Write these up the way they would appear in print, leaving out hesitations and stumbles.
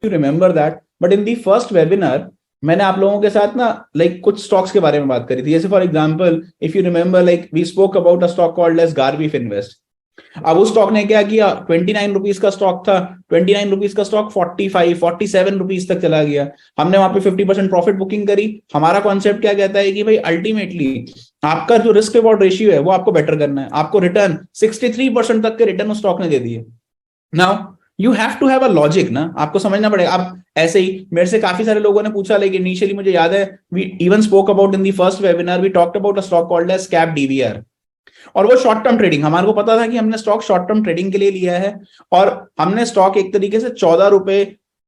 You remember that, but in the first webinar मैंने आप लोगों के साथ ना कुछ स्टॉक्स के बारे में बात करी थी। जैसे for example if you remember we spoke about a stock called as Garvi Finvest. अब उस स्टॉक ने क्या किया, 29 रुपीज का स्टॉक था, 29 रुपीज का स्टॉक 47 तक चला गया। हमने वहां पे 50% प्रॉफिट बुकिंग करी। हमारा कॉन्सेप्ट क्या कहता है कि भाई अल्टीमेटली आपका जो रिस्क रिवॉर्ड रेशियो है वो आपको बेटर करना है। आपको रिटर्न 63% तक के रिटर्न उस स्टॉक ने दे दिए। Now you have to have a logic ना, आपको समझना पड़ेगा। आप ऐसे ही मेरे से काफी सारे लोगों ने पूछा, लेकिन इनिशियली मुझे याद है we even spoke about in the first webinar we talked about a stock called as cap DVR. और वो शॉर्ट टर्म ट्रेडिंग, हमारे को पता था कि हमने स्टॉक शॉर्ट टर्म ट्रेडिंग के लिए लिया है, और हमने स्टॉक एक तरीके से 14 रुपए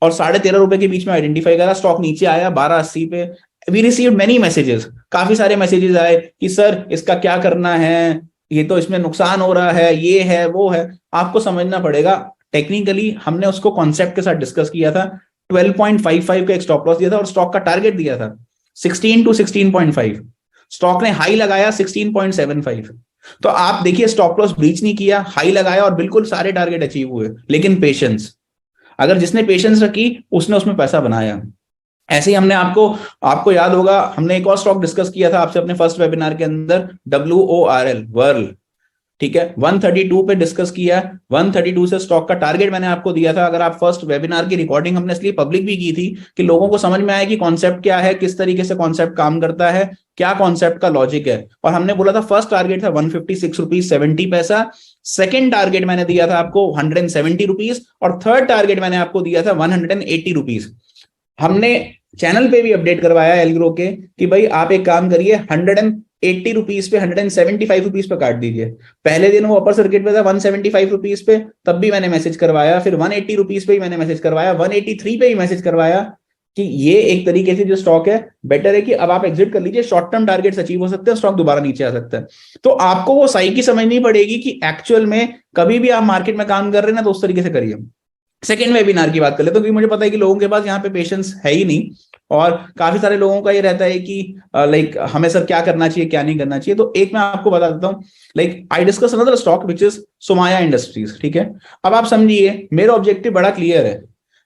और 13.5 रुपए के बीच में आइडेंटिफाई करा। स्टॉक नीचे आया 12.80 पे। वी रिसीव मेनी मैसेजेस, काफी सारे मैसेजेस आए कि सर इसका क्या करना है, ये तो इसमें नुकसान हो रहा है, ये है वो है। आपको समझना पड़ेगा टेक्निकली हमने उसको कॉन्सेप्ट के साथ डिस्कस किया था। 12.55 का एक स्टॉप लॉस दिया था और स्टॉक का टारगेट दिया था 16 to 16.5। स्टॉक ने हाई लगाया 16.75। तो आप देखिए स्टॉप लॉस ब्रीच नहीं किया, हाई लगाया और बिल्कुल सारे टारगेट अचीव हुए। लेकिन पेशेंस, अगर जिसने पेशेंस रखी उसने उसमें पैसा बनाया। ऐसे ही हमने आपको आपको याद होगा हमने एक और स्टॉक डिस्कस किया था आपसे अपने फर्स्ट वेबिनार के अंदर, WORL, वर्ल। ठीक है, 132 पे डिस्कस किया। 132 से स्टॉक का टारगेट मैंने आपको दिया था। अगर आप फर्स्ट वेबिनार की रिकॉर्डिंग हमने इसलिए पब्लिक भी की थी कि लोगों को समझ में आए कि कॉन्सेप्ट क्या है, किस तरीके से कॉन्सेप्ट काम करता है, क्या कॉन्सेप्ट का लॉजिक है। और हमने बोला था फर्स्ट टारगेट था 156 रुपीज 70 पैसा, सेकेंड टारगेट मैंने दिया था आपको 170 रुपीज, और थर्ड टारगेट मैंने आपको दिया था 180 रुपीज। हमने चैनल पे भी अपडेट करवाया एलग्रो के कि भाई आप एक काम करिए 180 रुपीज पे 175 रुपीज पे काट दीजिए। पहले दिन वो अपर सर्किट पे था 175 रुपीज पे, तब भी मैंने मैसेज करवाया। फिर 180 रुपीज पे ही मैंने मैसेज करवाया, 183 पे ही मैसेज करवाया कि ये एक तरीके से जो स्टॉक है बेटर है कि अब आप एग्जिट कर लीजिए, शॉर्ट टर्म टारगेट्स अचीव हो सकते हैं, स्टॉक दोबारा नीचे आ सकता है। तो आपको वो साइकी समझनी पड़ेगी कि एक्चुअल में कभी भी आप मार्केट में काम कर रहे हैं ना तो उस तरीके से करिए। सेकेंड वेबिनार की बात कर ले तो क्योंकि मुझे पता है कि लोगों के पास यहाँ पे पेशेंस है ही नहीं, और काफी सारे लोगों का ये रहता है कि हमें सर क्या करना चाहिए क्या नहीं करना चाहिए। तो एक मैं आपको बता देता हूँ, I discuss another stock which is Somaiya industries. ठीक है, अब आप समझिए मेरा ऑब्जेक्टिव बड़ा क्लियर है।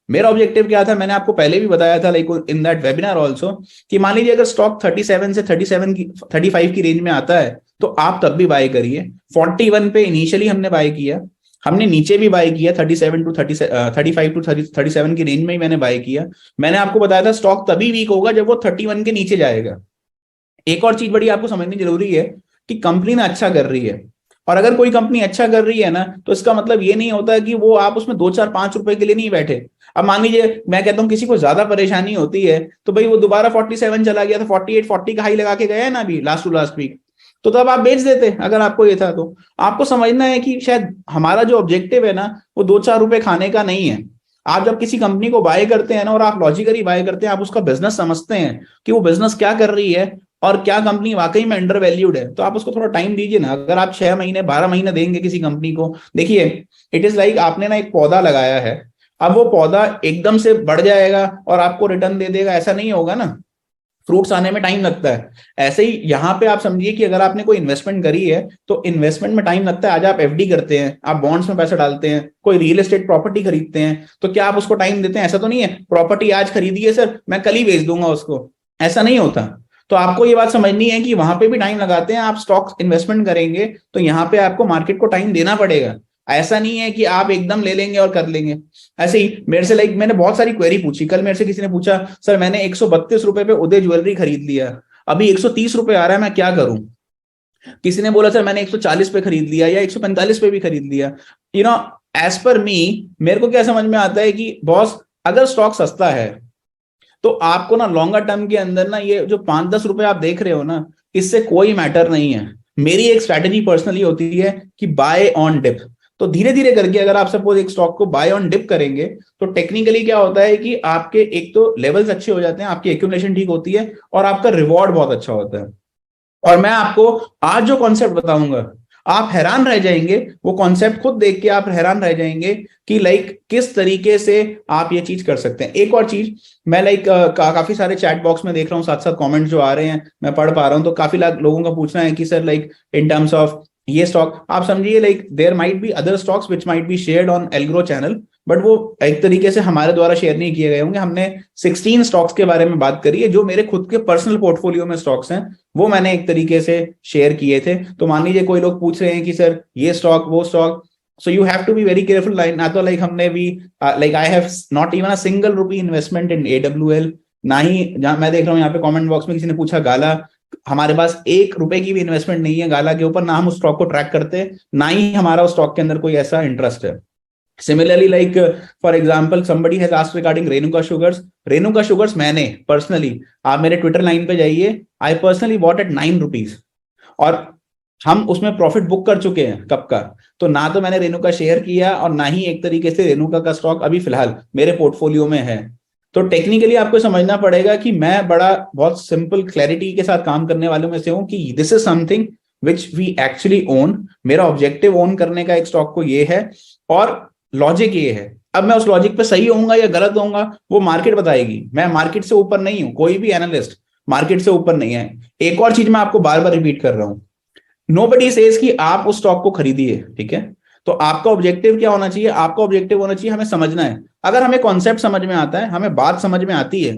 मेरा ऑब्जेक्टिव क्या था, मैंने आपको पहले भी बताया था इन दैट वेबिनार ऑल्सो, कि मान लीजिए अगर स्टॉक 37 से 35 की रेंज में आता है तो आप तब भी बाय करिए। 41 पे इनिशियली हमने बाय किया, हमने नीचे भी बाय किया 37 टू 35 टू 37 की रेंज में ही मैंने बाय किया। मैंने आपको बताया था स्टॉक तभी वीक होगा जब वो 31 के नीचे जाएगा। एक और चीज बड़ी आपको समझनी जरूरी है कि कंपनी ना अच्छा कर रही है, और अगर कोई कंपनी अच्छा कर रही है ना तो इसका मतलब ये नहीं होता कि वो आप उसमें 2 4 5 रुपए के लिए नहीं बैठे। अब मान लीजिए मैं कहता हूं किसी को ज्यादा परेशानी होती है तो भाई वो दोबारा 47 चला गया था, 48 40 का हाई लगा के गया है ना अभी लास्ट टू लास्ट वीक, तो तब आप बेच देते अगर आपको ये था। तो आपको समझना है कि शायद हमारा जो ऑब्जेक्टिव है ना वो 2 4 रुपए खाने का नहीं है। आप जब किसी कंपनी को बाय करते हैं ना और आप लॉजिकली बाय करते हैं, आप उसका बिजनेस समझते हैं कि वो बिजनेस क्या कर रही है और क्या कंपनी वाकई में अंडर वैल्यूड है, तो आप उसको थोड़ा टाइम दीजिए ना। अगर आप 6 महीने 12 महीने देंगे किसी कंपनी को, देखिए इट इज लाइक आपने ना एक पौधा लगाया है, अब वो पौधा एकदम से बढ़ जाएगा और आपको रिटर्न दे देगा ऐसा नहीं होगा ना, फ्रूट्स आने में टाइम लगता है। ऐसे ही यहाँ पे आप समझिए कि अगर आपने कोई इन्वेस्टमेंट करी है तो इन्वेस्टमेंट में टाइम लगता है। आज आप एफडी करते हैं, आप बॉन्ड्स में पैसा डालते हैं, कोई रियल एस्टेट प्रॉपर्टी खरीदते हैं, तो क्या आप उसको टाइम देते हैं? ऐसा तो नहीं है प्रॉपर्टी आज खरीदी है सर मैं कल ही बेच दूंगा उसको, ऐसा नहीं होता। तो आपको ये बात समझनी है कि वहां पे भी टाइम लगाते हैं। आप स्टॉक इन्वेस्टमेंट करेंगे तो यहाँ पे आपको मार्केट को टाइम देना पड़ेगा। ऐसा नहीं है कि आप एकदम ले लेंगे और कर लेंगे। ऐसे ही मेरे से मैंने बहुत सारी क्वेरी पूछी। कल मेरे से किसी ने पूछा सर मैंने 132 रुपए पे उदय ज्वेलरी खरीद लिया, अभी 130 रुपए आ रहा है, मैं क्या करूं? किसी ने बोला सर मैंने 140 पे खरीद लिया या 145 पे भी खरीद लिया। यू नो एज पर मी, मेरे को क्या समझ में आता है कि बॉस अगर स्टॉक सस्ता है तो आपको ना लॉन्गर टर्म के अंदर ना ये जो 5-10 रुपए आप देख रहे हो ना इससे कोई मैटर नहीं है। मेरी एक स्ट्रैटेजी पर्सनली होती है कि बाय ऑन डिप। तो धीरे धीरे करके अगर आप सपोज एक स्टॉक को बाय ऑन डिप करेंगे तो टेक्निकली क्या होता है कि आपके एक तो लेवल्स अच्छे हो जाते हैं, आपकी एक्यूमुलेशन ठीक होती है और आपका रिवॉर्ड बहुत अच्छा होता है। और मैं आपको आज जो कॉन्सेप्ट बताऊंगा आप हैरान रह जाएंगे, वो कॉन्सेप्ट खुद देख के आप हैरान रह जाएंगे कि किस तरीके से आप ये चीज कर सकते हैं। एक और चीज मैं काफी सारे चैट बॉक्स में देख रहा हूँ, साथ साथ कमेंट्स जो आ रहे हैं मैं पढ़ पा रहा हूँ, तो काफी लोगों का पूछना है कि सर इन टर्म्स ऑफ ये स्टॉक आप समझिए there might be other stocks which might be shared on Elgro channel, but वो एक तरीके से हमारे द्वारा शेयर नहीं किए गए होंगे। हमने 16 स्टॉक्स के बारे में बात करी है जो मेरे खुद के पर्सनल पोर्टफोलियो में स्टॉक्स हैं, वो मैंने एक तरीके से शेयर किए थे। तो मान लीजिए कोई लोग पूछ रहे हैं कि सर ये स्टॉक वो stock, so you have to be very careful, like ना तो like हमने भी like I have not even a single rupee investment in AWL, ना ही जहां मैं देख रहा हूँ यहाँ पे कमेंट बॉक्स में किसी ने पूछा गाला, हमारे पास 1 रुपए की भी इन्वेस्टमेंट नहीं है गाला के ऊपर, ना हम उस स्टॉक को ट्रैक करते, ना ही हमारा उस स्टॉक के अंदर कोई ऐसा इंटरेस्ट है। Similarly, like for example, somebody has asked regarding Renuka Sugars. Renuka Sugars मैंने personally, आप मेरे ट्विटर लाइन पे जाइए, I personally bought at 9 rupees, और हम उसमें प्रॉफिट बुक कर चुके हैं कब का। तो ना तो मैंने रेनुका शेयर किया और ना ही एक तरीके से रेनुका का स्टॉक अभी फिलहाल मेरे पोर्टफोलियो में है। तो टेक्निकली आपको समझना पड़ेगा कि मैं बड़ा बहुत सिंपल क्लैरिटी के साथ काम करने वालों में से हूं कि this is something which we actually own. मेरा ऑब्जेक्टिव ओन करने का एक स्टॉक को ये है और लॉजिक ये है। अब मैं उस लॉजिक पे सही होऊंगा या गलत होऊंगा वो मार्केट बताएगी। मैं मार्केट से ऊपर नहीं हूं, कोई भी एनालिस्ट मार्केट से ऊपर नहीं है। एक और चीज मैं आपको बार बार रिपीट कर रहा हूं, नोबडी सेज कि आप उस स्टॉक को खरीदिए, ठीक है। तो आपका ऑब्जेक्टिव क्या होना चाहिए? आपका ऑब्जेक्टिव होना चाहिए हमें समझना है। अगर हमें कॉन्सेप्ट समझ में आता है, हमें बात समझ में आती है,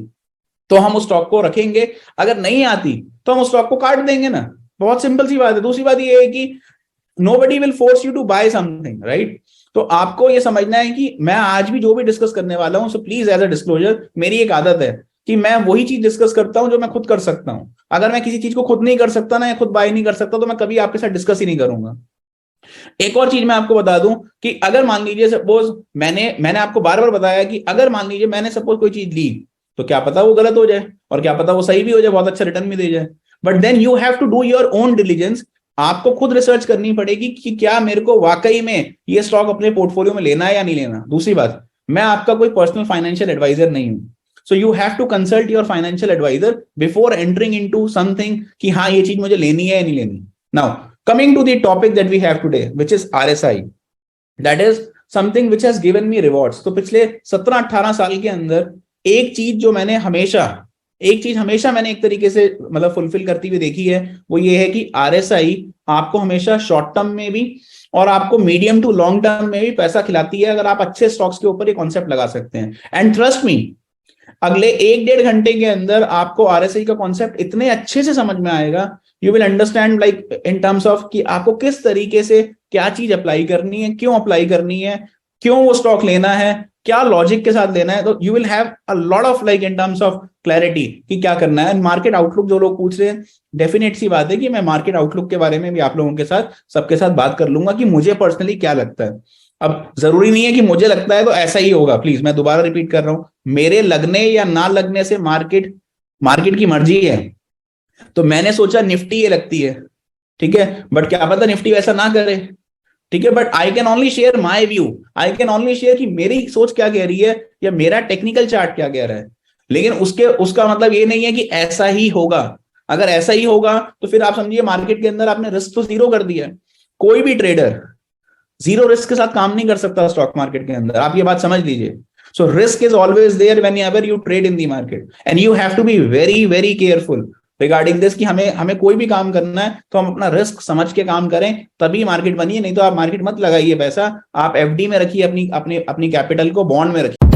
तो हम उस स्टॉक को रखेंगे। अगर नहीं आती तो हम उस स्टॉक को काट देंगे ना। बहुत सिंपल सी बात है। दूसरी बात ये है कि nobody will force you to buy something, right. तो आपको ये समझना है कि मैं आज भी जो भी डिस्कस करने वाला हूं, so please as a disclosure, मेरी एक आदत है कि मैं वही चीज डिस्कस करता हूं जो मैं खुद कर सकता हूं। अगर मैं किसी चीज को खुद नहीं कर सकता ना, या खुद बाय नहीं कर सकता, तो मैं कभी आपके साथ डिस्कस ही नहीं करूंगा। एक और चीज मैं आपको बता दूं कि अगर मान लीजिए सपोज मैंने आपको बार बार बताया कि अगर मान लीजिए मैंने सपोज कोई चीज ली, तो क्या पता वो गलत हो जाए और क्या पता वो सही भी हो जाए, बहुत अच्छा रिटर्न भी दे जाए। But then you have to do your own diligence. आपको खुद रिसर्च करनी पड़ेगी कि क्या मेरे को वाकई में ये स्टॉक अपने पोर्टफोलियो में लेना है या नहीं लेना। दूसरी बात, मैं आपका कोई पर्सनल फाइनेंशियल एडवाइजर नहीं हूं। So you have to consult your financial advisor before entering into something कि हाँ ये चीज मुझे लेनी है या नहीं लेनी। Now coming to the topic that we have today which is RSI, that is something which has given me rewards. तो पिछले 17-18 साल के अंदर एक चीज हमेशा मैंने एक तरीके से मतलब फुलफिल करती हुई देखी है, वो ये है कि आरएसआई आपको हमेशा शॉर्ट टर्म में भी और आपको मीडियम टू लॉन्ग टर्म में भी पैसा खिलाती है, अगर आप अच्छे स्टॉक्स के ऊपर ये कॉन्सेप्ट लगा सकते हैं। एंड ट्रस्ट मी, अगले 1-1.5 घंटे के अंदर आपको आरएसआई का कॉन्सेप्ट इतने अच्छे से समझ में आएगा, you will understand like in terms of कि आपको किस तरीके से क्या चीज अप्लाई करनी है, क्यों अप्लाई करनी है, क्यों वो स्टॉक लेना है, क्या लॉजिक के साथ लेना है। तो you will have a lot of like in terms of clarity कि क्या करना है। मार्केट आउटलुक जो लोग पूछ रहे हैं, डेफिनेट सी बात है कि मैं मार्केट आउटलुक के बारे में भी आप लोगों के साथ सबके साथ बात कर लूंगा कि मुझे पर्सनली क्या लगता है। अब जरूरी नहीं है कि मुझे लगता है तो ऐसा ही होगा, प्लीज मैं दोबारा रिपीट कर रहा हूं, मेरे लगने या ना लगने से मार्केट की मर्जी है। तो मैंने सोचा निफ्टी ये लगती है, ठीक है, बट क्या पता निफ्टी वैसा ना करे, ठीक है। But I can only share my view, I can only share कि मेरी सोच क्या कह रही है या मेरा टेक्निकल चार्ट क्या कह रहा है। लेकिन उसका मतलब ये नहीं है कि ऐसा ही होगा। अगर ऐसा ही होगा तो फिर आप समझिए मार्केट के अंदर आपने रिस्क तो जीरो कर दिया। कोई भी ट्रेडर जीरो रिस्क के साथ काम नहीं कर सकता स्टॉक मार्केट के अंदर, आप ये बात समझ लीजिए। So risk is always there whenever you trade in the market and you have to be very very careful regarding this कि हमें कोई भी काम करना है तो हम अपना रिस्क समझ के काम करें, तभी मार्केट बनिए। नहीं तो आप मार्केट मत लगाइए पैसा, आप एफडी में रखिए, अपनी कैपिटल को बॉन्ड में रखिए।